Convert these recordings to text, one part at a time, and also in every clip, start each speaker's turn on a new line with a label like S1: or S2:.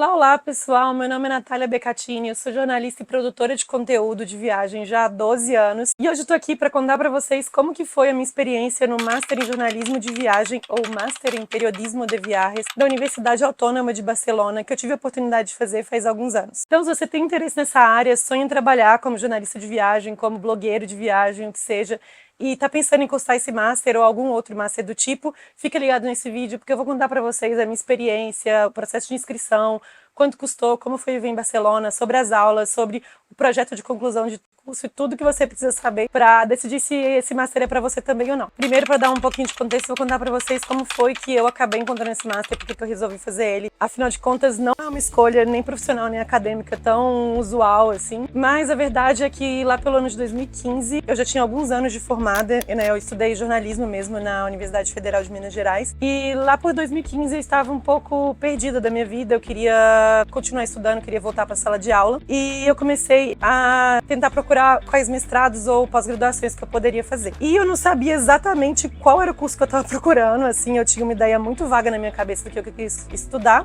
S1: Olá, olá pessoal, meu nome é Natália Beccatini, eu sou jornalista e produtora de conteúdo de viagem já há 12 anos e hoje eu tô aqui para contar para vocês como que foi a minha experiência no Master em Jornalismo de Viagem ou Master em Periodismo de Viajes da Universidade Autônoma de Barcelona, que eu tive a oportunidade de fazer faz alguns anos. Então, se você tem interesse nessa área, sonha em trabalhar como jornalista de viagem, como blogueiro de viagem, o que seja, e tá pensando em cursar esse Master ou algum outro Master do tipo, fica ligado nesse vídeo porque eu vou contar para vocês a minha experiência, o processo de inscrição, quanto custou, como foi viver em Barcelona, sobre as aulas, sobre o projeto de conclusão de curso e tudo que você precisa saber para decidir se esse Master é para você também ou não. Primeiro, para dar um pouquinho de contexto, eu vou contar para vocês como foi que eu acabei encontrando esse Master, porque que eu resolvi fazer ele. Afinal de contas, não é uma escolha nem profissional nem acadêmica tão usual assim, mas a verdade é que lá pelo ano de 2015, eu já tinha alguns anos de formada, né? Eu estudei jornalismo mesmo na Universidade Federal de Minas Gerais, e lá por 2015 eu estava um pouco perdida da minha vida, eu queria continuar estudando, queria voltar para a sala de aula, e eu comecei a tentar procurar quais mestrados ou pós-graduações que eu poderia fazer. E eu não sabia exatamente qual era o curso que eu estava procurando, assim, eu tinha uma ideia muito vaga na minha cabeça do que eu queria estudar,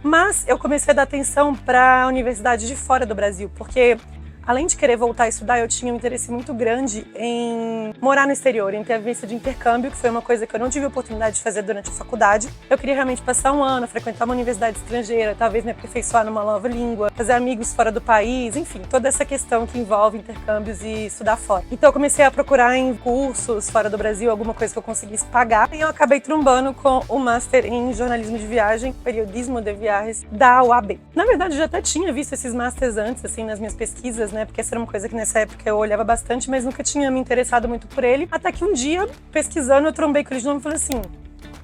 S1: mas eu comecei a dar atenção para a universidade de fora do Brasil, porque além de querer voltar a estudar, eu tinha um interesse muito grande em morar no exterior, em ter a vivência de intercâmbio, que foi uma coisa que eu não tive a oportunidade de fazer durante a faculdade. Eu queria realmente passar um ano, frequentar uma universidade estrangeira, talvez me aperfeiçoar numa nova língua, fazer amigos fora do país, enfim, toda essa questão que envolve intercâmbios e estudar fora. Então eu comecei a procurar em cursos fora do Brasil, alguma coisa que eu conseguisse pagar, e eu acabei trombando com o Master em Jornalismo de Viagem, Periodismo de Viajes, da UAB. Na verdade, eu já até tinha visto esses Masters antes, assim, nas minhas pesquisas, né? Porque essa era uma coisa que nessa época eu olhava bastante, mas nunca tinha me interessado muito por ele. Até que um dia, pesquisando, eu trombei com ele de novo e falei assim: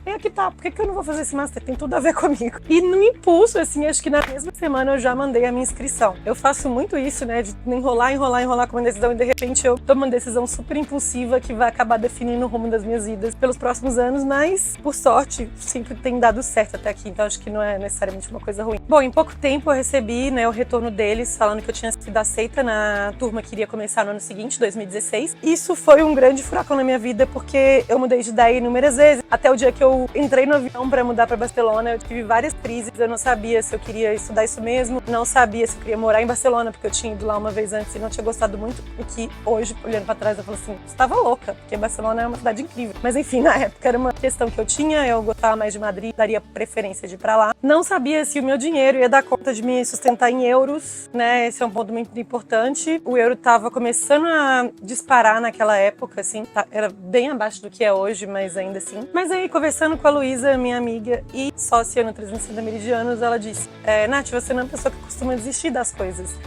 S1: aqui tá, por que eu não vou fazer esse Master? Tem tudo a ver comigo. E no impulso, assim, acho que na mesma semana eu já mandei a minha inscrição. Eu faço muito isso, né, de enrolar com uma decisão e de repente eu tomo uma decisão super impulsiva que vai acabar definindo o rumo das minhas vidas pelos próximos anos, mas, por sorte, sempre tem dado certo até aqui, então acho que não é necessariamente uma coisa ruim. Bom, em pouco tempo eu recebi, né, o retorno deles, falando que eu tinha sido aceita na turma que iria começar no ano seguinte, 2016. Isso foi um grande furacão na minha vida, porque eu mudei de ideia inúmeras vezes, até o dia que eu entrei no avião para mudar para Barcelona, eu tive várias crises, eu não sabia se eu queria estudar isso mesmo, não sabia se eu queria morar em Barcelona, porque eu tinha ido lá uma vez antes e não tinha gostado muito, o que hoje, olhando para trás, eu falo assim, você estava louca, porque Barcelona é uma cidade incrível. Mas enfim, na época era uma questão que eu tinha, eu gostava mais de Madrid, daria preferência de ir para lá. Não sabia se o meu dinheiro ia dar conta de me sustentar em euros, né, esse é um ponto muito importante. O euro estava começando a disparar naquela época, assim, era bem abaixo do que é hoje, mas ainda assim. Mas aí, conversando com a Luísa, minha amiga e sócia no 360 Meridianos, ela disse: Nath, você não é uma pessoa que costuma desistir das coisas.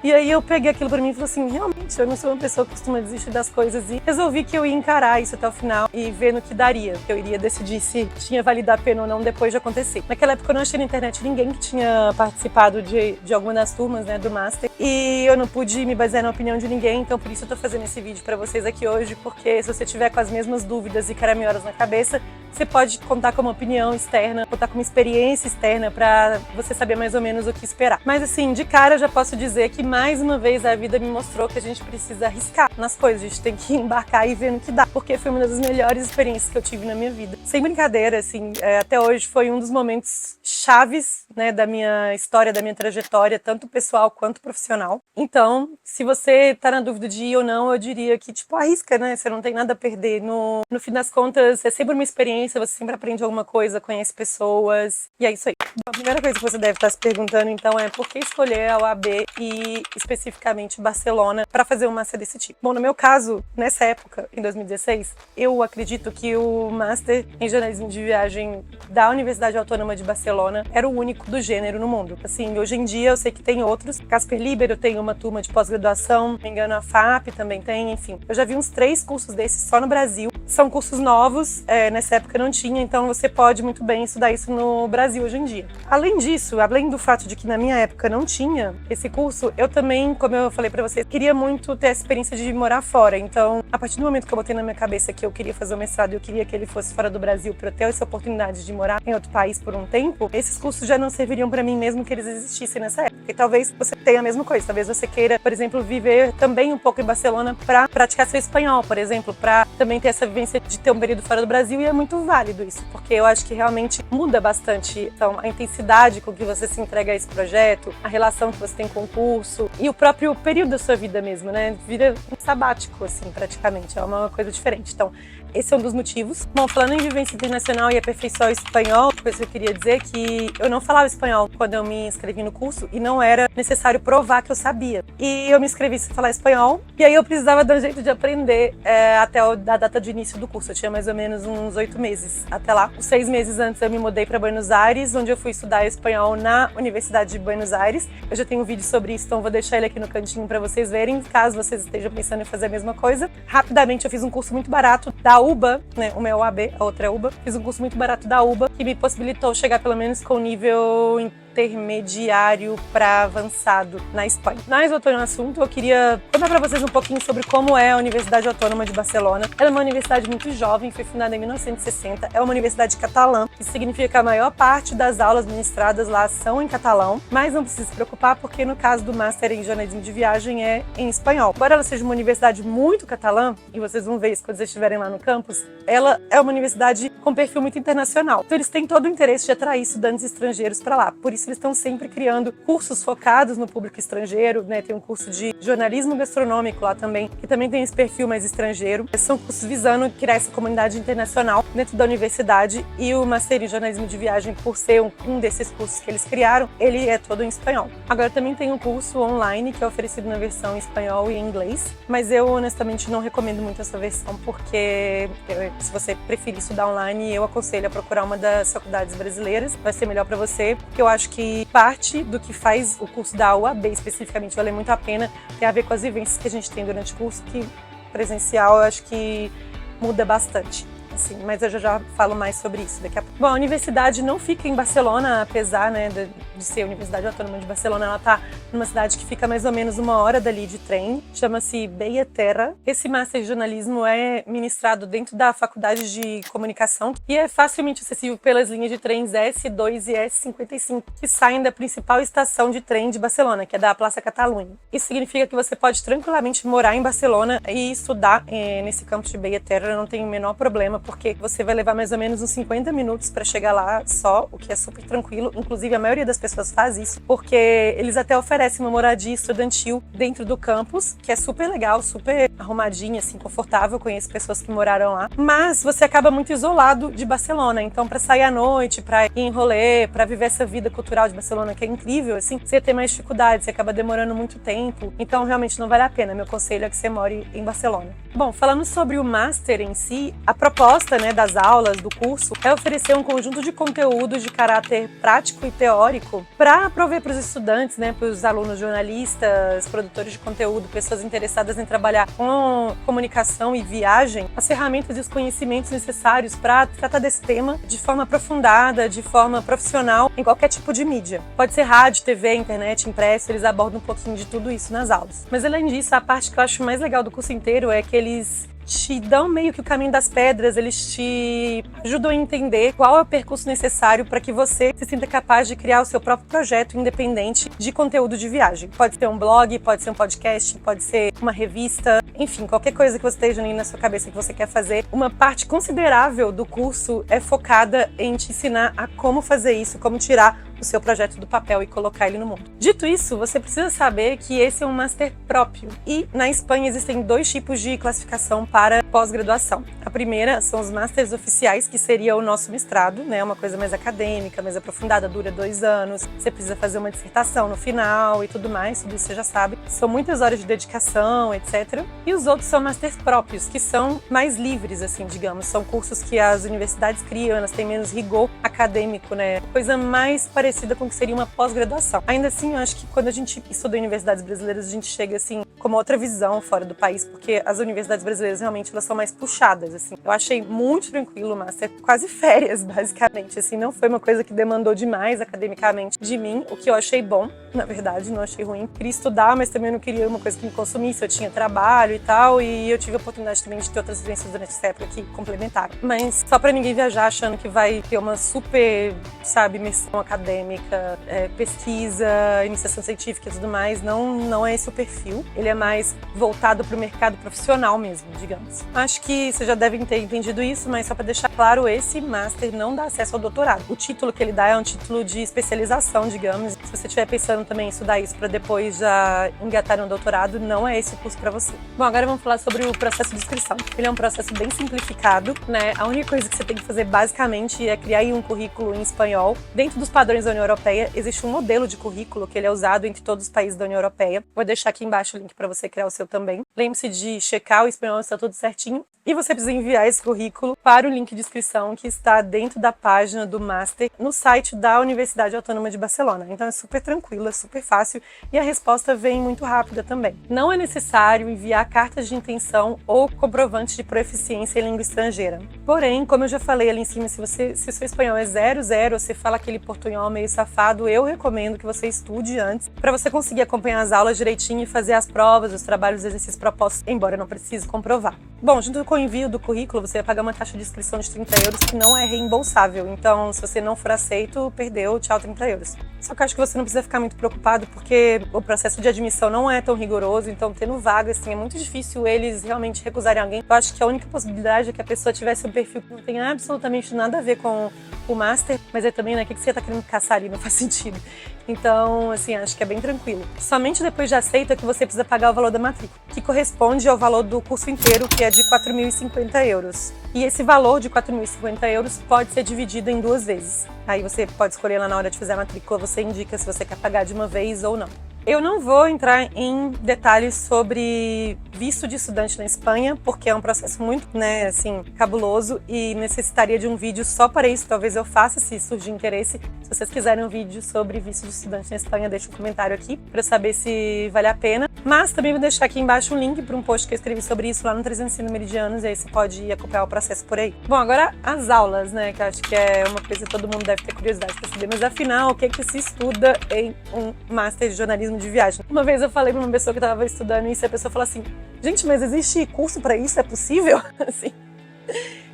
S1: E aí eu peguei aquilo pra mim e falei assim, realmente, eu não sou uma pessoa que costuma desistir das coisas, e resolvi que eu ia encarar isso até o final e ver no que daria. Eu iria decidir se tinha valido a pena ou não depois de acontecer. Naquela época eu não achei na internet ninguém que tinha participado de alguma das turmas, né, do Master, e eu não pude me basear na opinião de ninguém, então por isso eu tô fazendo esse vídeo pra vocês aqui hoje, porque se você tiver com as mesmas dúvidas e caraminholas na cabeça, você pode contar com uma opinião externa, contar com uma experiência externa pra você saber mais ou menos o que esperar. Mas assim, de cara eu já posso dizer que mais uma vez a vida me mostrou que a gente precisa arriscar nas coisas, a gente tem que embarcar e ver no que dá, porque foi uma das melhores experiências que eu tive na minha vida. Sem brincadeira, assim, até hoje foi um dos momentos chaves, né, da minha história, da minha trajetória, tanto pessoal quanto profissional. Então, se você tá na dúvida de ir ou não, eu diria que, tipo, arrisca, né, você não tem nada a perder. No fim das contas, é sempre uma experiência, você sempre aprende alguma coisa, conhece pessoas, e é isso aí. A primeira coisa que você deve estar se perguntando, então, é por que escolher a UAB e especificamente Barcelona para fazer um Master desse tipo? Bom, no meu caso, nessa época, em 2016, eu acredito que o Master em Jornalismo de Viagem da Universidade Autônoma de Barcelona era o único do gênero no mundo. Assim, hoje em dia eu sei que tem outros. Casper Libero tem uma turma de pós-graduação, não me engano a FAP também tem, enfim. Eu já vi uns 3 cursos desses só no Brasil. São cursos novos, nessa época não tinha, então você pode muito bem estudar isso no Brasil hoje em dia. Além disso, além do fato de que na minha época não tinha esse curso, eu eu também, como eu falei pra vocês, queria muito ter a experiência de morar fora. Então, a partir do momento que eu botei na minha cabeça que eu queria fazer o mestrado e eu queria que ele fosse fora do Brasil para eu ter essa oportunidade de morar em outro país por um tempo, esses cursos já não serviriam para mim mesmo que eles existissem nessa época. E talvez você tenha a mesma coisa, talvez você queira, por exemplo, viver também um pouco em Barcelona para praticar seu espanhol, por exemplo, para também ter essa vivência de ter um período fora do Brasil, e é muito válido isso, porque eu acho que realmente muda bastante então, a intensidade com que você se entrega a esse projeto, a relação que você tem com o curso e o próprio período da sua vida mesmo, né? Vira um sabático, assim, praticamente, é uma coisa diferente. Então, esse é um dos motivos. Bom, falando em vivência internacional e aperfeiçoar o espanhol, a coisa que eu queria dizer é que eu não falava espanhol quando eu me inscrevi no curso e não era necessário provar que eu sabia. E eu me inscrevi sem falar espanhol e aí eu precisava dar um jeito de aprender até a data de início do curso. Eu tinha mais ou menos uns 8 meses até lá. Uns 6 meses antes eu me mudei para Buenos Aires, onde eu fui estudar espanhol na Universidade de Buenos Aires. Eu já tenho um vídeo sobre isso, então vou deixar ele aqui no cantinho para vocês verem, caso vocês estejam pensando em fazer a mesma coisa. Rapidamente eu fiz um curso muito barato da UBA, né? Uma é o AB, a outra é a UBA. Fiz um curso muito barato da UBA que me possibilitou chegar pelo menos com o nível intermediário para avançado na Espanha. Mas voltando ao assunto, eu queria contar para vocês um pouquinho sobre como é a Universidade Autônoma de Barcelona. Ela é uma universidade muito jovem, foi fundada em 1960, é uma universidade catalã. Isso significa que a maior parte das aulas ministradas lá são em catalão, mas não precisa se preocupar porque no caso do Master em Jornalismo de Viagem é em espanhol. Embora ela seja uma universidade muito catalã, e vocês vão ver isso quando vocês estiverem lá no campus, ela é uma universidade com perfil muito internacional. Então eles têm todo o interesse de atrair estudantes estrangeiros para lá. Por isso eles estão sempre criando cursos focados no público estrangeiro, né? Tem um curso de jornalismo gastronômico lá também, que também tem esse perfil mais estrangeiro. São cursos visando criar essa comunidade internacional dentro da universidade, e o Master em Jornalismo de Viagem, por ser um desses cursos que eles criaram, ele é todo em espanhol. Agora também tem um curso online que é oferecido na versão em espanhol e em inglês, mas eu honestamente não recomendo muito essa versão porque se você preferir estudar online, eu aconselho a procurar uma das faculdades brasileiras, vai ser melhor para você, porque eu acho que parte do que faz o curso da UAB especificamente vale muito a pena, tem a ver com as vivências que a gente tem durante o curso, que presencial eu acho que muda bastante. Assim, mas eu já falo mais sobre isso daqui a pouco. Bom, a universidade não fica em Barcelona, apesar, né, de ser a Universidade Autônoma de Barcelona, ela está numa cidade que fica mais ou menos 1 hora dali de trem, chama-se Bellaterra. Esse Master de Jornalismo é ministrado dentro da Faculdade de Comunicação e é facilmente acessível pelas linhas de trens S2 e S55, que saem da principal estação de trem de Barcelona, que é da Plaça Catalunha. Isso significa que você pode tranquilamente morar em Barcelona e estudar nesse campus de Bellaterra, não tem o menor problema, porque você vai levar mais ou menos uns 50 minutos para chegar lá só, o que é super tranquilo. Inclusive, a maioria das pessoas faz isso, porque eles até oferecem uma moradia estudantil dentro do campus, que é super legal, super arrumadinha, assim, confortável. Conheço pessoas que moraram lá. Mas você acaba muito isolado de Barcelona. Então, para sair à noite, para ir em rolê, para viver essa vida cultural de Barcelona, que é incrível, assim, você tem mais dificuldade, você acaba demorando muito tempo. Então, realmente não vale a pena. Meu conselho é que você more em Barcelona. Bom, falando sobre o Master em si, a proposta, né, das aulas, do curso, é oferecer um conjunto de conteúdos de caráter prático e teórico para prover para os estudantes, né, para os alunos jornalistas, produtores de conteúdo, pessoas interessadas em trabalhar com comunicação e viagem, as ferramentas e os conhecimentos necessários para tratar desse tema de forma aprofundada, de forma profissional, em qualquer tipo de mídia. Pode ser rádio, TV, internet, impresso, eles abordam um pouquinho de tudo isso nas aulas. Mas além disso, a parte que eu acho mais legal do curso inteiro é que eles te dão meio que o caminho das pedras, eles te ajudam a entender qual é o percurso necessário para que você se sinta capaz de criar o seu próprio projeto independente de conteúdo de viagem. Pode ser um blog, pode ser um podcast, pode ser uma revista, enfim, qualquer coisa que você esteja ali na sua cabeça que você quer fazer. Uma parte considerável do curso é focada em te ensinar a como fazer isso, como tirar o seu projeto do papel e colocar ele no mundo. Dito isso, você precisa saber que esse é um Master próprio e na Espanha existem 2 tipos de classificação para pós-graduação. A primeira são os Masters oficiais, que seria o nosso mestrado, né? Uma coisa mais acadêmica, mais aprofundada, dura 2 anos, você precisa fazer uma dissertação no final e tudo mais, tudo isso você já sabe. São muitas horas de dedicação, etc. E os outros são Masters próprios, que são mais livres, assim, digamos. São cursos que as universidades criam, elas têm menos rigor acadêmico, né? Coisa mais parecida com o que seria uma pós-graduação. Ainda assim, eu acho que quando a gente estuda em universidades brasileiras, a gente chega, assim, com uma outra visão fora do país, porque as universidades brasileiras realmente elas são mais puxadas, assim. Eu achei muito tranquilo o Master, quase férias, basicamente, assim, não foi uma coisa que demandou demais academicamente de mim, o que eu achei bom, na verdade, não achei ruim. Queria estudar, mas também não queria uma coisa que me consumisse, eu tinha trabalho e tal, e eu tive a oportunidade também de ter outras vivências durante essa época que complementaram. Mas só pra ninguém viajar achando que vai ter uma super, sabe, imersão acadêmica, pesquisa, iniciação científica e tudo mais, não é esse o perfil. Ele é mais voltado pro mercado profissional mesmo, digamos. Acho que vocês já devem ter entendido isso, mas só pra deixar claro, esse Master não dá acesso ao doutorado. O título que ele dá é um título de especialização, digamos. Se você estiver pensando também em estudar isso para depois já engatar um doutorado, não é esse o curso para você. Bom, agora vamos falar sobre o processo de inscrição. Ele é um processo bem simplificado, né? A única coisa que você tem que fazer basicamente é criar aí um currículo em espanhol. Dentro dos padrões da União Europeia, existe um modelo de currículo que ele é usado entre todos os países da União Europeia. Vou deixar aqui embaixo o link para você criar o seu também. Lembre-se de checar o espanhol, está tudo certinho. E você precisa enviar esse currículo para o link de inscrição que está dentro da página do Master no site da Universidade Autônoma de Barcelona. Então é super tranquilo, é super fácil e a resposta vem muito rápida também. Não é necessário enviar cartas de intenção ou comprovantes de proficiência em língua estrangeira. Porém, como eu já falei ali em cima, se o seu espanhol é 0, você fala aquele portunhol meio safado, eu recomendo que você estude antes para você conseguir acompanhar as aulas direitinho e fazer as provas, os trabalhos, os exercícios propostos, embora não precise comprovar. Bom, junto com o envio do currículo, você vai pagar uma taxa de inscrição de 30 euros que não é reembolsável. Então, se você não for aceito, perdeu, tchau, 30 euros. Só que eu acho que você não precisa ficar muito preocupado, porque o processo de admissão não é tão rigoroso, então tendo vagas, assim, é muito difícil eles realmente recusarem alguém. Eu acho que a única possibilidade é que a pessoa tivesse um perfil que não tem absolutamente nada a ver com o Master, mas é também, né, o que você tá querendo caçar ali, não faz sentido. Então, assim, acho que é bem tranquilo. Somente depois de aceito é que você precisa pagar o valor da matrícula, que corresponde ao valor do curso inteiro, que é de 4.050 euros. E esse valor de 4.050 euros pode ser dividido em 2 vezes. Aí você pode escolher lá na hora de fazer a matrícula, você indica se você quer pagar de uma vez ou não. Eu não vou entrar em detalhes sobre visto de estudante na Espanha, porque é um processo muito, né, assim, cabuloso e necessitaria de um vídeo só para isso. Talvez eu faça, se surgir interesse. Se vocês quiserem um vídeo sobre visto de estudante na Espanha, deixa um comentário aqui para saber se vale a pena. Mas também vou deixar aqui embaixo um link para um post que eu escrevi sobre isso lá no 360 Meridianos, e aí você pode ir acompanhar o processo por aí. Bom, agora as aulas, né, que eu acho que é uma coisa que todo mundo deve ter curiosidade para saber. Mas afinal, o que é que se estuda em um Master de Jornalismo de Viagem? Uma vez eu falei para uma pessoa que estava estudando isso e a pessoa falou assim: gente, mas existe curso para isso? É possível? Assim.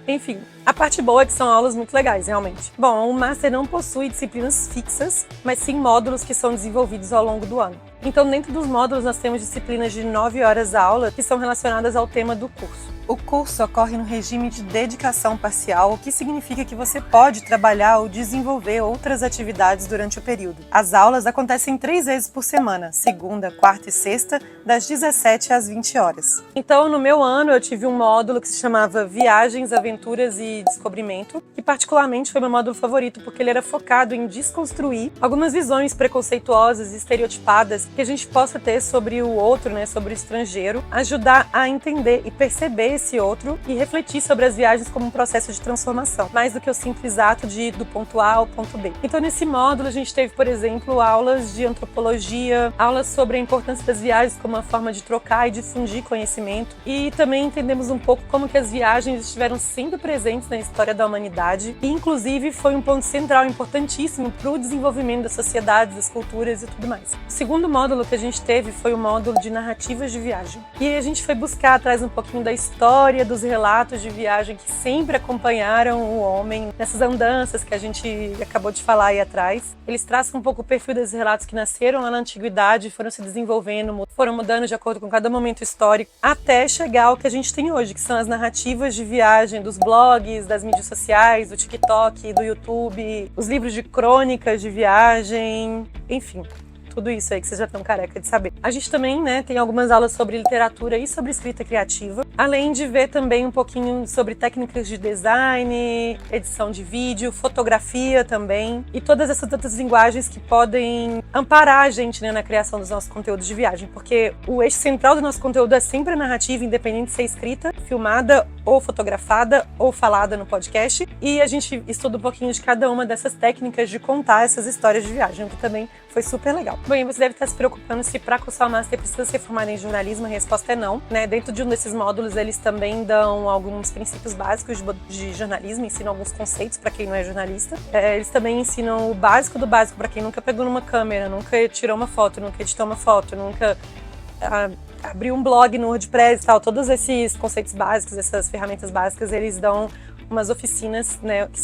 S1: Enfim, a parte boa é que são aulas muito legais, realmente. Bom, o Master não possui disciplinas fixas, mas sim módulos que são desenvolvidos ao longo do ano. Então, dentro dos módulos, nós temos disciplinas de 9 horas aula que são relacionadas ao tema do curso. O curso ocorre no regime de dedicação parcial, o que significa que você pode trabalhar ou desenvolver outras atividades durante o período. As aulas acontecem 3 vezes por semana, segunda, quarta e sexta, das 17 às 20 horas. Então, no meu ano, eu tive um módulo que se chamava Viagens, Aventuras e Descobrimento, que particularmente foi meu módulo favorito, porque ele era focado em desconstruir algumas visões preconceituosas e estereotipadas que a gente possa ter sobre o outro, né, sobre o estrangeiro, ajudar a entender e perceber esse outro e refletir sobre as viagens como um processo de transformação, mais do que o simples ato de ir do ponto A ao ponto B. Então, nesse módulo, a gente teve, por exemplo, aulas de antropologia, aulas sobre a importância das viagens como uma forma de trocar e difundir conhecimento, e também entendemos um pouco como que as viagens estiveram sempre presentes na história da humanidade e, inclusive, foi um ponto central importantíssimo para o desenvolvimento das sociedades, das culturas e tudo mais. O segundo módulo que a gente teve foi o módulo de narrativas de viagem. E a gente foi buscar atrás um pouquinho da história, dos relatos de viagem que sempre acompanharam o homem nessas andanças que a gente acabou de falar aí atrás. Eles traçam um pouco o perfil desses relatos que nasceram lá na antiguidade, foram se desenvolvendo, foram mudando de acordo com cada momento histórico, até chegar ao que a gente tem hoje, que são as narrativas de viagem dos blogs, das mídias sociais, do TikTok, do YouTube, os livros de crônicas de viagem, enfim. Tudo isso aí que vocês já estão careca de saber. A gente também, né, tem algumas aulas sobre literatura e sobre escrita criativa, além de ver também um pouquinho sobre técnicas de design, edição de vídeo, fotografia também, e todas essas outras linguagens que podem amparar a gente, né, na criação dos nossos conteúdos de viagem, porque o eixo central do nosso conteúdo é sempre a narrativa, independente de ser escrita, filmada ou fotografada ou falada no podcast, e a gente estuda um pouquinho de cada uma dessas técnicas de contar essas histórias de viagem, o que também foi super legal. Bom, e você deve estar se preocupando se para cursar o Master precisa ser formado em jornalismo. A resposta é não, né? Dentro de um desses módulos, eles também dão alguns princípios básicos de jornalismo, ensinam alguns conceitos para quem não é jornalista. Eles também ensinam o básico do básico para quem nunca pegou numa câmera, nunca tirou uma foto, nunca editou uma foto, nunca abriu um blog no WordPress e tal. Todos esses conceitos básicos, essas ferramentas básicas, eles dão umas oficinas, né, que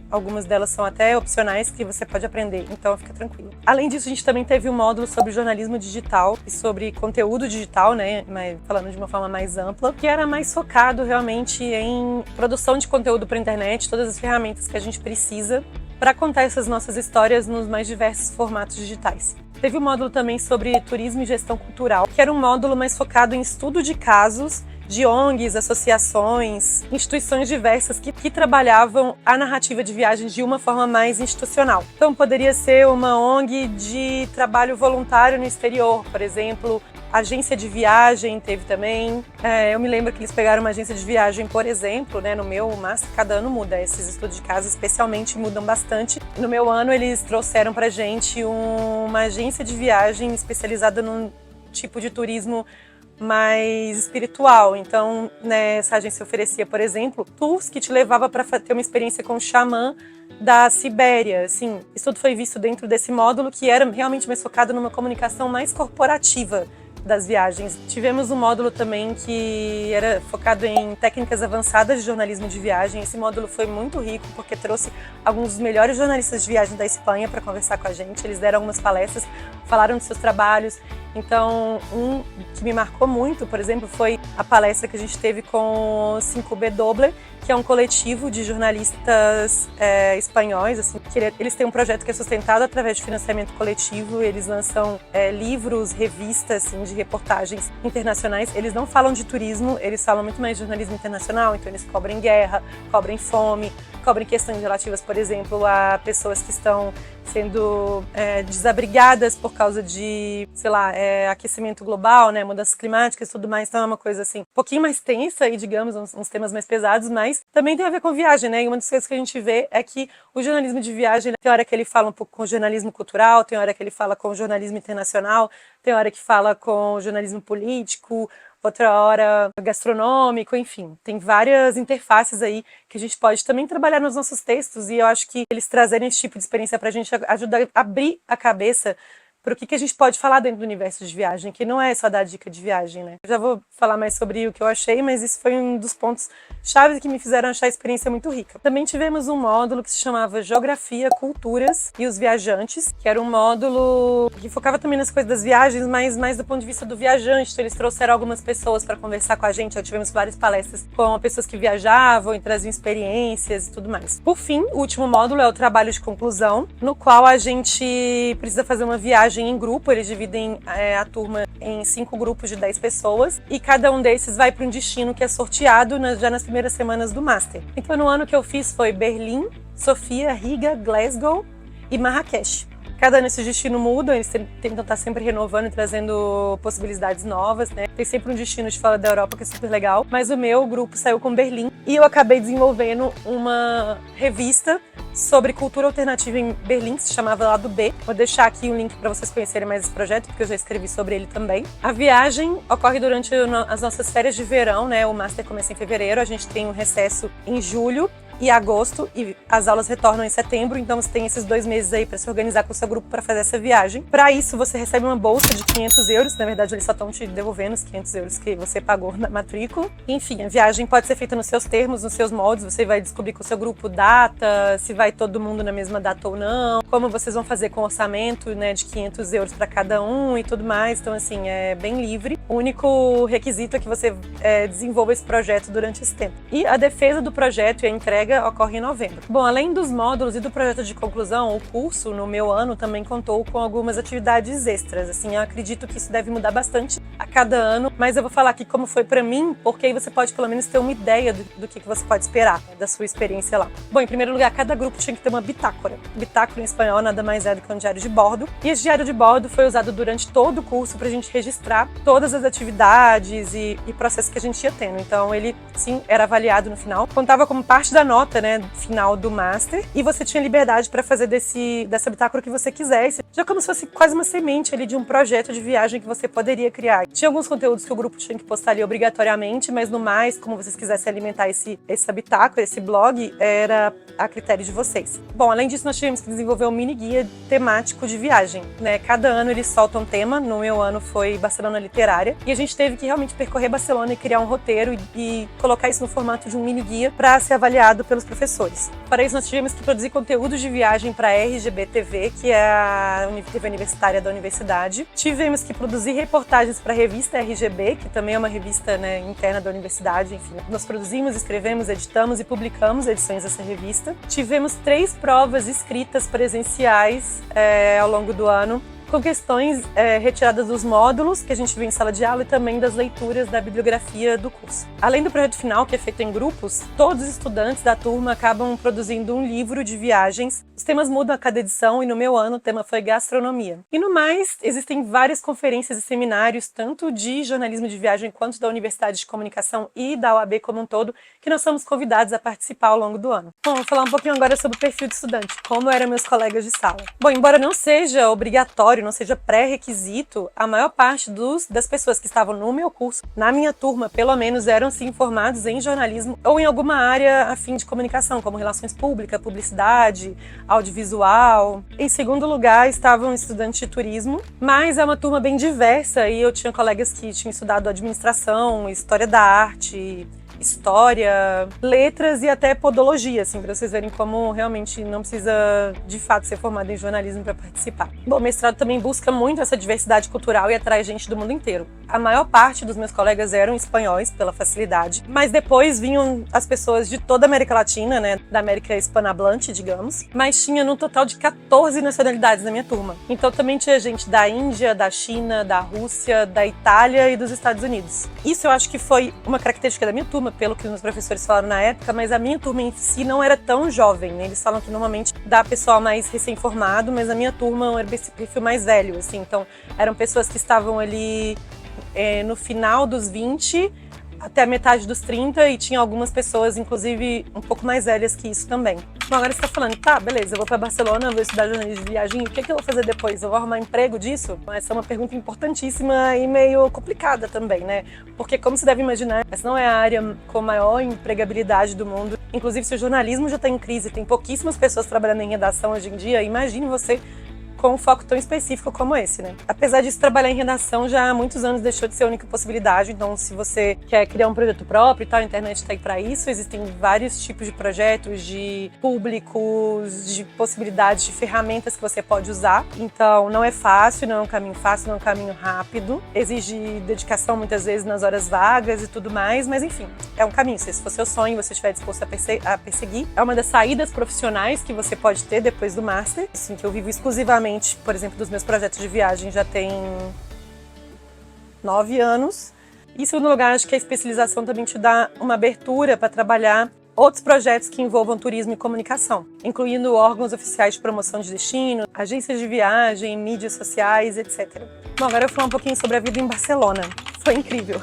S1: algumas delas são até opcionais, que você pode aprender, então fica tranquilo. Além disso, a gente também teve um módulo sobre jornalismo digital e sobre conteúdo digital, né, mas falando de uma forma mais ampla, que era mais focado realmente em produção de conteúdo para a internet, todas as ferramentas que a gente precisa para contar essas nossas histórias nos mais diversos formatos digitais. Teve um módulo também sobre turismo e gestão cultural, que era um módulo mais focado em estudo de casos de ONGs, associações, instituições diversas que trabalhavam a narrativa de viagens de uma forma mais institucional. Então poderia ser uma ONG de trabalho voluntário no exterior, por exemplo, agência de viagem teve também. Eu me lembro que eles pegaram uma agência de viagem, por exemplo, né, no meu Master, cada ano muda, esses estudos de caso especialmente mudam bastante. No meu ano eles trouxeram pra gente uma agência de viagem especializada num tipo de turismo mais espiritual. Então, né, essa agência oferecia, por exemplo, tours que te levava para ter uma experiência com o xamã da Sibéria. Assim, isso tudo foi visto dentro desse módulo que era realmente mais focado numa comunicação mais corporativa das viagens. Tivemos um módulo também que era focado em técnicas avançadas de jornalismo de viagem. Esse módulo foi muito rico porque trouxe alguns dos melhores jornalistas de viagem da Espanha para conversar com a gente. Eles deram algumas palestras, falaram de seus trabalhos. Então, um que me marcou muito, por exemplo, foi a palestra que a gente teve com o 5B Doble, que é um coletivo de jornalistas espanhóis, assim, que eles têm um projeto que é sustentado através de financiamento coletivo. Eles lançam livros, revistas, assim, de reportagens internacionais. Eles não falam de turismo, eles falam muito mais de jornalismo internacional, então eles cobrem guerra, cobrem fome, cobrem questões relativas, por exemplo, a pessoas que estão sendo desabrigadas por causa de, sei lá, aquecimento global, né, mudanças climáticas e tudo mais. Então é uma coisa assim, um pouquinho mais tensa e, digamos, uns temas mais pesados, mas também tem a ver com viagem, né? E uma das coisas que a gente vê é que o jornalismo de viagem, tem hora que ele fala um pouco com o jornalismo cultural, tem hora que ele fala com o jornalismo internacional, tem hora que fala com o jornalismo político, outra hora gastronômico, enfim. Tem várias interfaces aí que a gente pode também trabalhar nos nossos textos, e eu acho que eles trazerem esse tipo de experiência pra gente ajuda a abrir a cabeça para o que a gente pode falar dentro do universo de viagem, que não é só dar dica de viagem, né? Eu já vou falar mais sobre o que eu achei, mas isso foi um dos pontos chaves que me fizeram achar a experiência muito rica. Também tivemos um módulo que se chamava Geografia, Culturas e os Viajantes, que era um módulo que focava também nas coisas das viagens, mas mais do ponto de vista do viajante. Então eles trouxeram algumas pessoas para conversar com a gente. Já tivemos várias palestras com pessoas que viajavam e traziam experiências e tudo mais. Por fim, o último módulo é o trabalho de conclusão, no qual a gente precisa fazer uma viagem em grupo. Eles dividem a turma em 5 grupos de 10 pessoas e cada um desses vai para um destino que é sorteado já nas primeiras semanas do Master. Então, no ano que eu fiz foi Berlim, Sofia, Riga, Glasgow e Marrakech. Cada ano esse destino muda, eles tentam estar sempre renovando e trazendo possibilidades novas, né? Tem sempre um destino de fora da Europa que é super legal, mas o meu grupo saiu com Berlim e eu acabei desenvolvendo uma revista sobre cultura alternativa em Berlim, que se chamava Lado B. Vou deixar aqui um link para vocês conhecerem mais esse projeto, porque eu já escrevi sobre ele também. A viagem ocorre durante as nossas férias de verão, né? O Master começa em fevereiro, a gente tem um recesso em julho e agosto, e as aulas retornam em setembro, então você tem esses 2 meses aí para se organizar com o seu grupo para fazer essa viagem. Para isso, você recebe uma bolsa de 500 euros, na verdade eles só estão te devolvendo os 500 euros que você pagou na matrícula. Enfim, a viagem pode ser feita nos seus termos, nos seus moldes, você vai descobrir com o seu grupo data, se vai todo mundo na mesma data ou não, como vocês vão fazer com orçamento, né, de 500 euros para cada um e tudo mais. Então, assim, é bem livre. O único requisito é que você desenvolva esse projeto durante esse tempo. E a defesa do projeto e a entrega ocorre em novembro. Bom, além dos módulos e do projeto de conclusão, o curso, no meu ano, também contou com algumas atividades extras. Assim, eu acredito que isso deve mudar bastante a cada ano, mas eu vou falar aqui como foi pra mim, porque aí você pode pelo menos ter uma ideia do que você pode esperar, né, da sua experiência lá. Bom, em primeiro lugar, cada grupo tinha que ter uma bitácora. Bitácora em espanhol nada mais é do que um diário de bordo. E esse diário de bordo foi usado durante todo o curso pra gente registrar todas as atividades e processos que a gente ia tendo. Então ele, sim, era avaliado no final. Contava como parte da nota, né, final do Master. E você tinha liberdade pra fazer dessa bitácora o que você quisesse. Já como se fosse quase uma semente ali de um projeto de viagem que você poderia criar. Tinha alguns conteúdos que o grupo tinha que postar ali obrigatoriamente, mas no mais, como vocês quisessem alimentar essa bitácora, esse blog, era a critério de vocês. Bom, além disso, nós tivemos que desenvolver um mini guia temático de viagem, né? Cada ano eles soltam um tema. No meu ano foi Barcelona Literária. E a gente teve que realmente percorrer Barcelona e criar um roteiro e colocar isso no formato de um mini guia para ser avaliado pelos professores. Para isso, nós tivemos que produzir conteúdos de viagem para a RGB TV, que é a TV universitária da universidade. Tivemos que produzir reportagens para a revista RGB, que também é uma revista, né, interna da universidade. Enfim, nós produzimos, escrevemos, editamos e publicamos edições dessa revista. Tivemos 3 provas escritas presenciais ao longo do ano, com questões retiradas dos módulos que a gente viu em sala de aula e também das leituras da bibliografia do curso. Além do projeto final, que é feito em grupos, todos os estudantes da turma acabam produzindo um livro de viagens. Os temas mudam a cada edição e no meu ano o tema foi gastronomia. E no mais, existem várias conferências e seminários, tanto de jornalismo de viagem quanto da Universidade de Comunicação e da UAB como um todo, que nós somos convidados a participar ao longo do ano. Bom, vou falar um pouquinho agora sobre o perfil de estudante, como eram meus colegas de sala. Bom, embora não seja obrigatório, não seja pré-requisito, a maior parte das pessoas que estavam no meu curso, na minha turma, pelo menos, eram sim formados em jornalismo ou em alguma área afim de comunicação, como relações públicas, publicidade, audiovisual. Em segundo lugar, estavam estudantes de turismo, mas é uma turma bem diversa e eu tinha colegas que tinham estudado administração, história da arte, história, letras e até podologia, assim, para vocês verem como realmente não precisa de fato ser formado em jornalismo para participar. Bom, o mestrado também busca muito essa diversidade cultural e atrai gente do mundo inteiro. A maior parte dos meus colegas eram espanhóis, pela facilidade, mas depois vinham as pessoas de toda a América Latina, né, da América hispanohablante, digamos, mas tinha no total de 14 nacionalidades na minha turma. Então também tinha gente da Índia, da China, da Rússia, da Itália e dos Estados Unidos. Isso eu acho que foi uma característica da minha turma, pelo que os meus professores falaram na época, mas a minha turma em si não era tão jovem, né? Eles falam que normalmente dá pessoal mais recém-formado, mas a minha turma era esse perfil mais velho, assim. Então, eram pessoas que estavam ali no final dos 20 até a metade dos 30 e tinha algumas pessoas, inclusive, um pouco mais velhas que isso também. Bom, agora você tá falando, tá, beleza, eu vou pra Barcelona, vou estudar jornalismo de viagem, o que eu vou fazer depois? Eu vou arrumar emprego disso? Essa é uma pergunta importantíssima e meio complicada também, né? Porque, como você deve imaginar, essa não é a área com maior empregabilidade do mundo. Inclusive, se o jornalismo já tá em crise, tem pouquíssimas pessoas trabalhando em redação hoje em dia, imagine você com um foco tão específico como esse, né? Apesar disso, trabalhar em redação já há muitos anos deixou de ser a única possibilidade, então se você quer criar um projeto próprio e tal, a internet está aí para isso, existem vários tipos de projetos, de públicos, de possibilidades, de ferramentas que você pode usar. Então não é fácil, não é um caminho fácil, não é um caminho rápido, exige dedicação muitas vezes nas horas vagas e tudo mais, mas enfim, é um caminho. Se for seu sonho, você estiver disposto a perseguir, é uma das saídas profissionais que você pode ter depois do Master, assim, que eu vivo exclusivamente, por exemplo, dos meus projetos de viagem já tem 9 anos. E, em segundo lugar, acho que a especialização também te dá uma abertura para trabalhar outros projetos que envolvam turismo e comunicação, incluindo órgãos oficiais de promoção de destino, agências de viagem, mídias sociais, etc. Bom, agora eu vou falar um pouquinho sobre a vida em Barcelona. Foi incrível.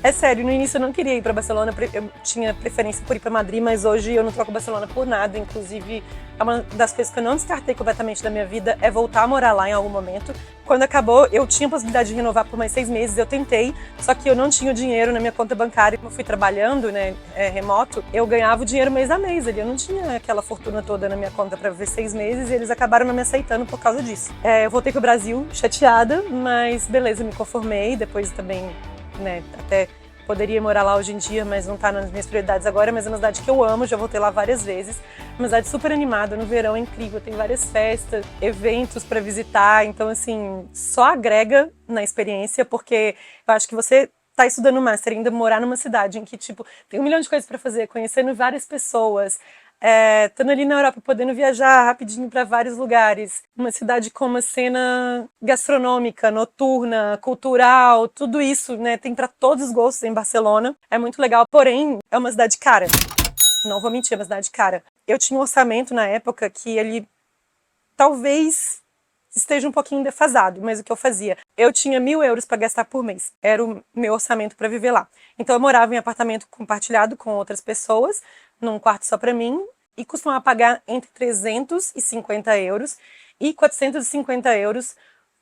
S1: É sério, no início eu não queria ir para Barcelona, eu tinha preferência por ir para Madrid, mas hoje eu não troco Barcelona por nada. Inclusive, é uma das coisas que eu não descartei completamente da minha vida é voltar a morar lá em algum momento. Quando acabou, eu tinha a possibilidade de renovar por mais 6 meses, eu tentei, só que eu não tinha o dinheiro na minha conta bancária. Como eu fui trabalhando, né, remoto, eu ganhava o dinheiro mês a mês ali, eu não tinha aquela fortuna toda na minha conta para viver 6 meses e eles acabaram não me aceitando por causa disso. Eu voltei pro Brasil chateada, mas beleza, me conformei, depois também, né, até poderia morar lá hoje em dia, mas não tá nas minhas prioridades agora, mas é uma cidade que eu amo, já voltei lá várias vezes. Uma cidade super animada, no verão é incrível, tem várias festas, eventos para visitar, então assim, só agrega na experiência, porque eu acho que você tá estudando Master, ainda morar numa cidade em que, tipo, tem 1 milhão de coisas para fazer, conhecendo várias pessoas, Estando ali na Europa, podendo viajar rapidinho para vários lugares. Uma cidade com uma cena gastronômica, noturna, cultural, tudo isso, né? Tem para todos os gostos em Barcelona. É muito legal, porém, é uma cidade cara. Não vou mentir, é uma cidade cara. Eu tinha um orçamento na época que ele talvez esteja um pouquinho defasado, mas o que eu fazia? Eu tinha 1.000 euros para gastar por mês. Era o meu orçamento para viver lá. Então eu morava em apartamento compartilhado com outras pessoas, num quarto só para mim, e costumava pagar entre 350 euros e 450 euros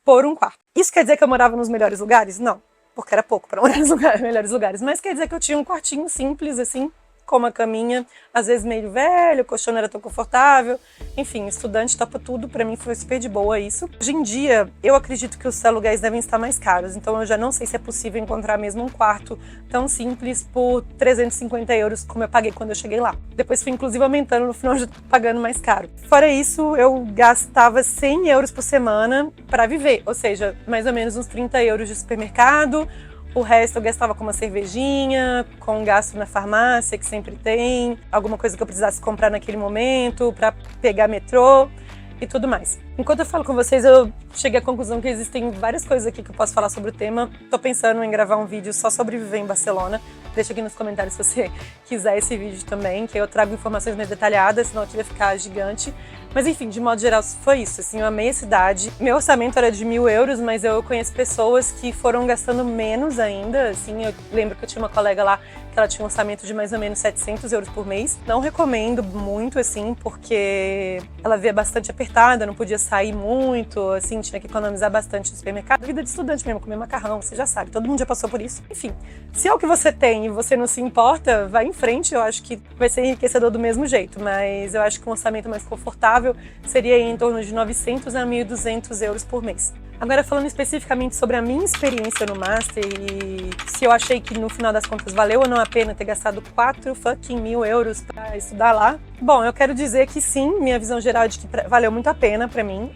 S1: por um quarto. Isso quer dizer que eu morava nos melhores lugares? Não, porque era pouco para morar nos melhores lugares. Mas quer dizer que eu tinha um quartinho simples, assim, com uma caminha, às vezes meio velho, o colchão não era tão confortável. Enfim, estudante topa tudo, pra mim foi super de boa isso. Hoje em dia, eu acredito que os aluguéis devem estar mais caros, então eu já não sei se é possível encontrar mesmo um quarto tão simples por 350 euros como eu paguei quando eu cheguei lá. Depois fui inclusive aumentando, no final já tô pagando mais caro. Fora isso, eu gastava 100 euros por semana para viver, ou seja, mais ou menos uns 30 euros de supermercado. O resto eu gastava com uma cervejinha, com um gasto na farmácia, que sempre tem, alguma coisa que eu precisasse comprar naquele momento, para pegar metrô e tudo mais. Enquanto eu falo com vocês, eu cheguei à conclusão que existem várias coisas aqui que eu posso falar sobre o tema. Tô pensando em gravar um vídeo só sobre viver em Barcelona. Deixa aqui nos comentários se você quiser esse vídeo também, que eu trago informações mais detalhadas, senão aqui vai ficar gigante. Mas enfim, de modo geral, foi isso. Assim, eu amei a cidade. Meu orçamento era de 1.000 euros, mas eu conheço pessoas que foram gastando menos ainda. Assim, eu lembro que eu tinha uma colega lá que ela tinha um orçamento de mais ou menos 700 euros por mês. Não recomendo muito, assim, porque ela via bastante apertada, não podia sair muito, assim, tinha que economizar bastante no supermercado. Vida de estudante mesmo, comer macarrão, você já sabe, todo mundo já passou por isso. Enfim, se é o que você tem e você não se importa, vai em frente, eu acho que vai ser enriquecedor do mesmo jeito, mas eu acho que um orçamento mais confortável seria em torno de 900 a 1.200 euros por mês. Agora, falando especificamente sobre a minha experiência no Master e se eu achei que no final das contas valeu ou não a pena ter gastado 4.000 euros para estudar lá. Bom, eu quero dizer que sim, minha visão geral é de que valeu muito a pena para mim,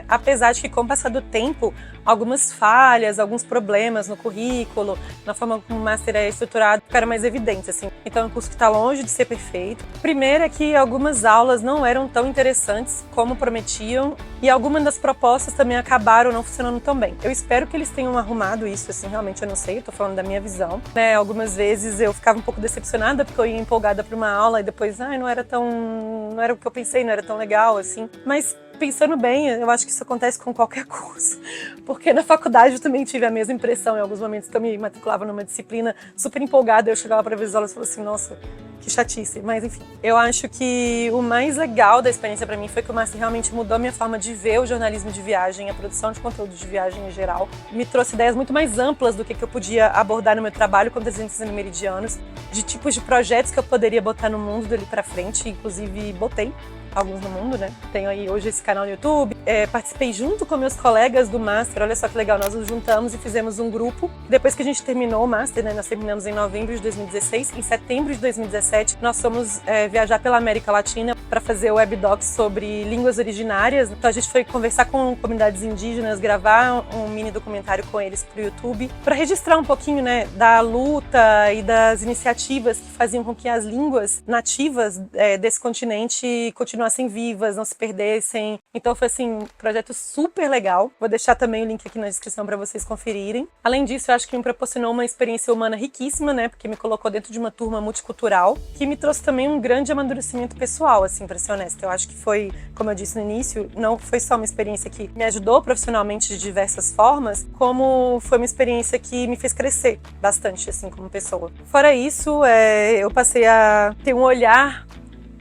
S1: apesar de que com o passar do tempo, algumas falhas, alguns problemas no currículo, na forma como o Master é estruturado, ficaram mais evidentes, assim. Então é um curso que está longe de ser perfeito. Primeiro é que algumas aulas não eram tão interessantes como prometiam e algumas das propostas também acabaram não funcionando tão bem. Eu espero que eles tenham arrumado isso, assim, realmente eu não sei, eu tô falando da minha visão, né? Algumas vezes eu ficava um pouco decepcionada porque eu ia empolgada para uma aula e depois, não era o que eu pensei, não era tão legal, assim. Mas pensando bem, eu acho que isso acontece com qualquer curso, porque na faculdade eu também tive a mesma impressão em alguns momentos que eu me matriculava numa disciplina super empolgada, eu chegava para ver as aulas e falava assim, nossa, que chatice, mas enfim. Eu acho que o mais legal da experiência para mim foi que o Master realmente mudou a minha forma de ver o jornalismo de viagem, a produção de conteúdo de viagem em geral. Me trouxe ideias muito mais amplas do que eu podia abordar no meu trabalho com 360 meridianos, de tipos de projetos que eu poderia botar no mundo dali para frente, inclusive botei alguns no mundo, né? Tenho aí hoje esse canal no YouTube. Participei junto com meus colegas do Master, olha só que legal, nós nos juntamos e fizemos um grupo. Depois que a gente terminou o Master, né, nós terminamos em novembro de 2016, em setembro de 2017, nós fomos viajar pela América Latina para fazer webdocs sobre línguas originárias. Então a gente foi conversar com comunidades indígenas, gravar um mini documentário com eles pro YouTube, para registrar um pouquinho, né, da luta e das iniciativas que faziam com que as línguas nativas desse continente continuassem vivas, não se perdessem. Então foi assim, um projeto super legal. Vou deixar também o link aqui na descrição para vocês conferirem. Além disso, eu acho que me proporcionou uma experiência humana riquíssima, né? Porque me colocou dentro de uma turma multicultural, que me trouxe também um grande amadurecimento pessoal, assim, para ser honesta. Eu acho que foi, como eu disse no início, não foi só uma experiência que me ajudou profissionalmente de diversas formas, como foi uma experiência que me fez crescer bastante, assim, como pessoa. Fora isso, eu passei a ter um olhar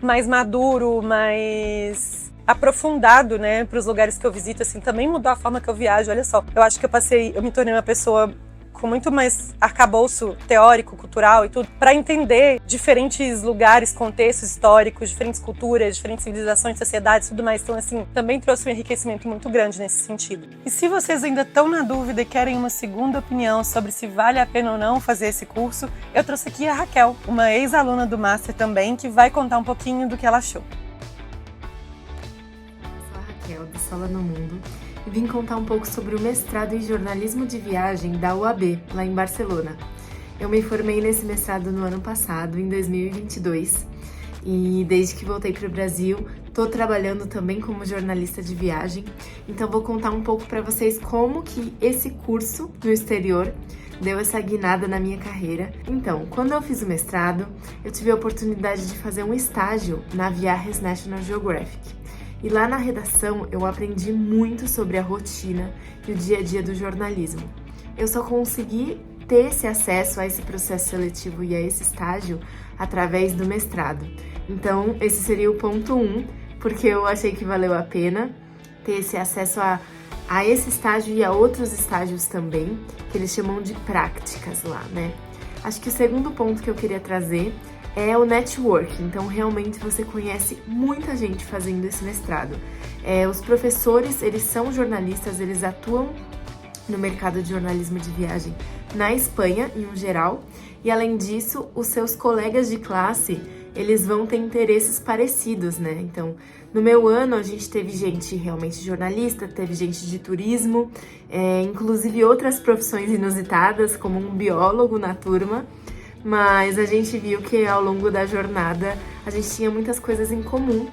S1: mais maduro, mais aprofundado, né, para os lugares que eu visito, assim, também mudou a forma que eu viajo. Olha só, eu acho que eu me tornei uma pessoa com muito mais arcabouço teórico, cultural e tudo, para entender diferentes lugares, contextos históricos, diferentes culturas, diferentes civilizações, sociedades, tudo mais. Então, assim, também trouxe um enriquecimento muito grande nesse sentido. E se vocês ainda estão na dúvida e querem uma segunda opinião sobre se vale a pena ou não fazer esse curso, eu trouxe aqui a Raquel, uma ex-aluna do Master também, que vai contar um pouquinho do que ela achou.
S2: Eu sou a Raquel, do Sola no Mundo, e vim contar um pouco sobre o mestrado em jornalismo de viagem da UAB, lá em Barcelona. Eu me formei nesse mestrado no ano passado, em 2022, e desde que voltei para o Brasil, estou trabalhando também como jornalista de viagem. Então vou contar um pouco para vocês como que esse curso no exterior deu essa guinada na minha carreira. Então, quando eu fiz o mestrado, eu tive a oportunidade de fazer um estágio na Viajes National Geographic. E lá na redação eu aprendi muito sobre a rotina e o dia a dia do jornalismo. Eu só consegui ter esse acesso a esse processo seletivo e a esse estágio através do mestrado. Então, esse seria o ponto 1, porque eu achei que valeu a pena ter esse acesso a esse estágio e a outros estágios também, que eles chamam de práticas lá, né? Acho que o segundo ponto que eu queria trazer é o network. Então, realmente, você conhece muita gente fazendo esse mestrado. Os professores, eles são jornalistas, eles atuam no mercado de jornalismo de viagem na Espanha, em um geral. E, além disso, os seus colegas de classe, eles vão ter interesses parecidos, né? Então, no meu ano, a gente teve gente realmente jornalista, teve gente de turismo, inclusive outras profissões inusitadas, como um biólogo na turma. Mas a gente viu que ao longo da jornada a gente tinha muitas coisas em comum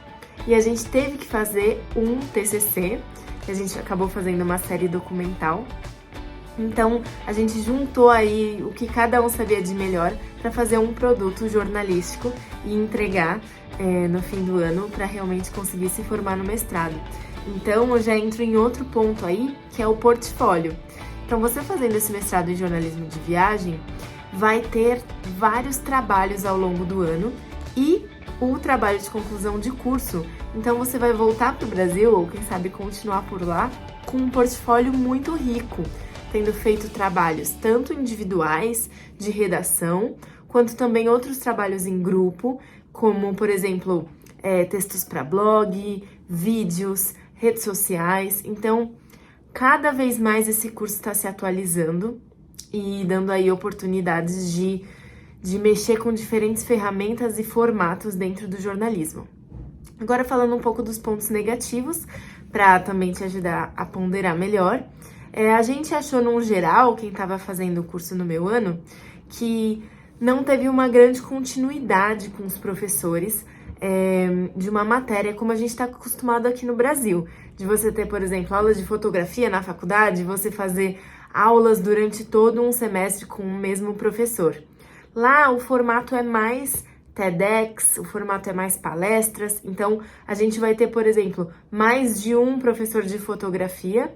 S2: e a gente teve que fazer um TCC, que a gente acabou fazendo uma série documental. Então a gente juntou aí o que cada um sabia de melhor para fazer um produto jornalístico e entregar no fim do ano para realmente conseguir se formar no mestrado. Então eu já entro em outro ponto aí, que é o portfólio. Então você fazendo esse mestrado em jornalismo de viagem, vai ter vários trabalhos ao longo do ano e o trabalho de conclusão de curso. Então você vai voltar para o Brasil, ou quem sabe continuar por lá, com um portfólio muito rico, tendo feito trabalhos tanto individuais, de redação, quanto também outros trabalhos em grupo, como, por exemplo, textos para blog, vídeos, redes sociais. Então, cada vez mais esse curso está se atualizando e dando aí oportunidades de mexer com diferentes ferramentas e formatos dentro do jornalismo. Agora falando um pouco dos pontos negativos, para também te ajudar a ponderar melhor, a gente achou num geral, quem estava fazendo o curso no meu ano, que não teve uma grande continuidade com os professores de uma matéria como a gente está acostumado aqui no Brasil. De você ter, por exemplo, aulas de fotografia na faculdade, você fazer aulas durante todo um semestre com o mesmo professor. Lá o formato é mais TEDx, o formato é mais palestras, então a gente vai ter, por exemplo, mais de um professor de fotografia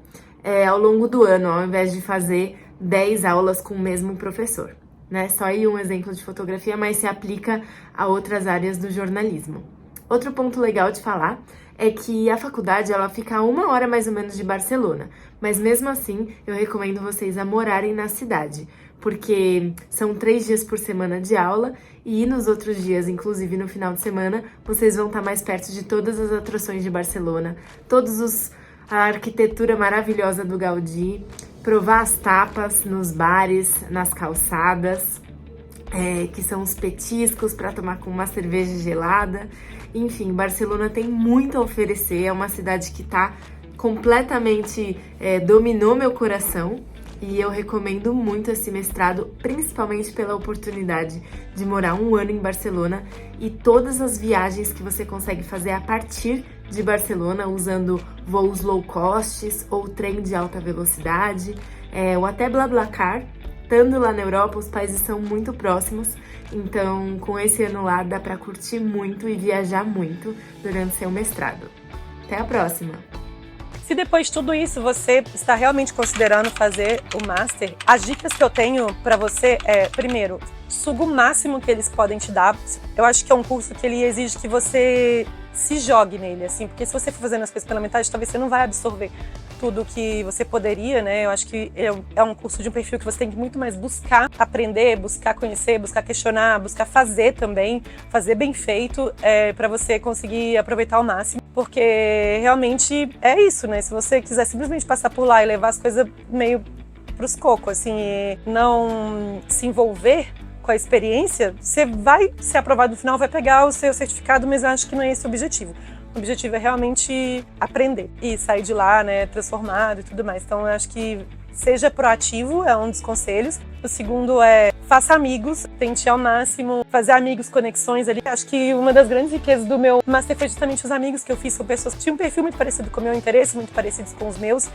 S2: ao longo do ano, ao invés de fazer 10 aulas com o mesmo professor, né? Só aí um exemplo de fotografia, mas se aplica a outras áreas do jornalismo. Outro ponto legal de falar é que a faculdade ela fica a 1 hora mais ou menos de Barcelona, mas mesmo assim eu recomendo vocês a morarem na cidade, porque são 3 dias por semana de aula e nos outros dias, inclusive no final de semana, vocês vão estar mais perto de todas as atrações de Barcelona, a arquitetura maravilhosa do Gaudí, provar as tapas nos bares, nas calçadas, que são os petiscos para tomar com uma cerveja gelada. Enfim, Barcelona tem muito a oferecer, é uma cidade que completamente dominou meu coração e eu recomendo muito esse mestrado, principalmente pela oportunidade de morar 1 ano em Barcelona e todas as viagens que você consegue fazer a partir de Barcelona, usando voos low cost ou trem de alta velocidade, ou até BlaBlaCar. Estando lá na Europa, os países são muito próximos, então com esse ano lá dá para curtir muito e viajar muito durante seu mestrado. Até a próxima!
S1: Se depois de tudo isso você está realmente considerando fazer o Master, as dicas que eu tenho para você primeiro, suga o máximo que eles podem te dar. Eu acho que é um curso que ele exige que você se jogue nele, assim, porque se você for fazendo as coisas pela metade, talvez você não vai absorver tudo que você poderia, né? Eu acho que é um curso de um perfil que você tem que muito mais buscar aprender, buscar conhecer, buscar questionar, buscar fazer também, fazer bem feito, para você conseguir aproveitar ao máximo, porque realmente é isso, né? Se você quiser simplesmente passar por lá e levar as coisas meio pros cocos, assim, e não se envolver com a experiência, você vai ser aprovado no final, vai pegar o seu certificado, mas eu acho que não é esse o objetivo. O objetivo é realmente aprender e sair de lá, né, transformado e tudo mais. Então eu acho que seja proativo, é um dos conselhos. O segundo é faça amigos, tente ao máximo fazer amigos, conexões ali. Acho que uma das grandes riquezas do meu master foi justamente os amigos que eu fiz com pessoas que tinham um perfil muito parecido com o meu interesse, muito parecidos com os meus.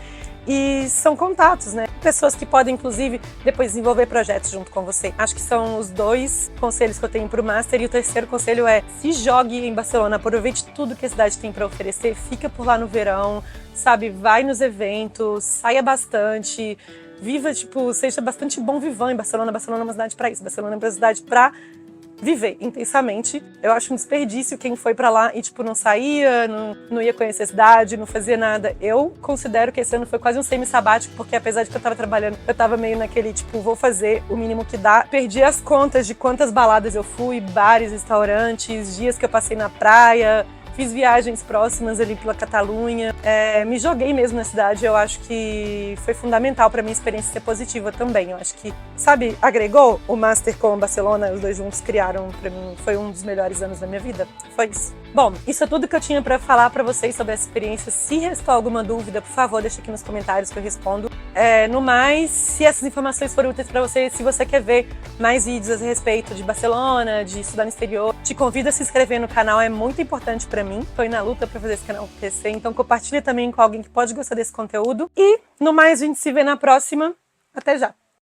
S1: E são contatos, né? Pessoas que podem, inclusive, depois desenvolver projetos junto com você. Acho que são os 2 conselhos que eu tenho pro Master. E o terceiro conselho é: se jogue em Barcelona, aproveite tudo que a cidade tem para oferecer, fica por lá no verão, sabe? Vai nos eventos, saia bastante, viva, seja bastante bom vivant em Barcelona. Barcelona é uma cidade para isso, Barcelona é uma cidade para viver intensamente. Eu acho um desperdício quem foi pra lá e, não saía, não ia conhecer a cidade, não fazia nada. Eu considero que esse ano foi quase um semi-sabático, porque apesar de que eu tava trabalhando, eu tava meio naquele, vou fazer o mínimo que dá. Perdi as contas de quantas baladas eu fui, bares, restaurantes, dias que eu passei na praia. Fiz viagens próximas ali pela Catalunha, me joguei mesmo na cidade. Eu acho que foi fundamental para minha experiência ser positiva também. Eu acho que, sabe, agregou o Master com a Barcelona, os 2 juntos criaram para mim, foi um dos melhores anos da minha vida. Foi isso. Bom, isso é tudo que eu tinha para falar para vocês sobre essa experiência. Se restou alguma dúvida, por favor, deixa aqui nos comentários que eu respondo. No mais, se essas informações foram úteis para você, se você quer ver mais vídeos a respeito de Barcelona, de estudar no exterior, te convido a se inscrever no canal, é muito importante para mim. Tô na luta para fazer esse canal crescer, então compartilha também com alguém que pode gostar desse conteúdo. E, no mais, a gente se vê na próxima. Até já!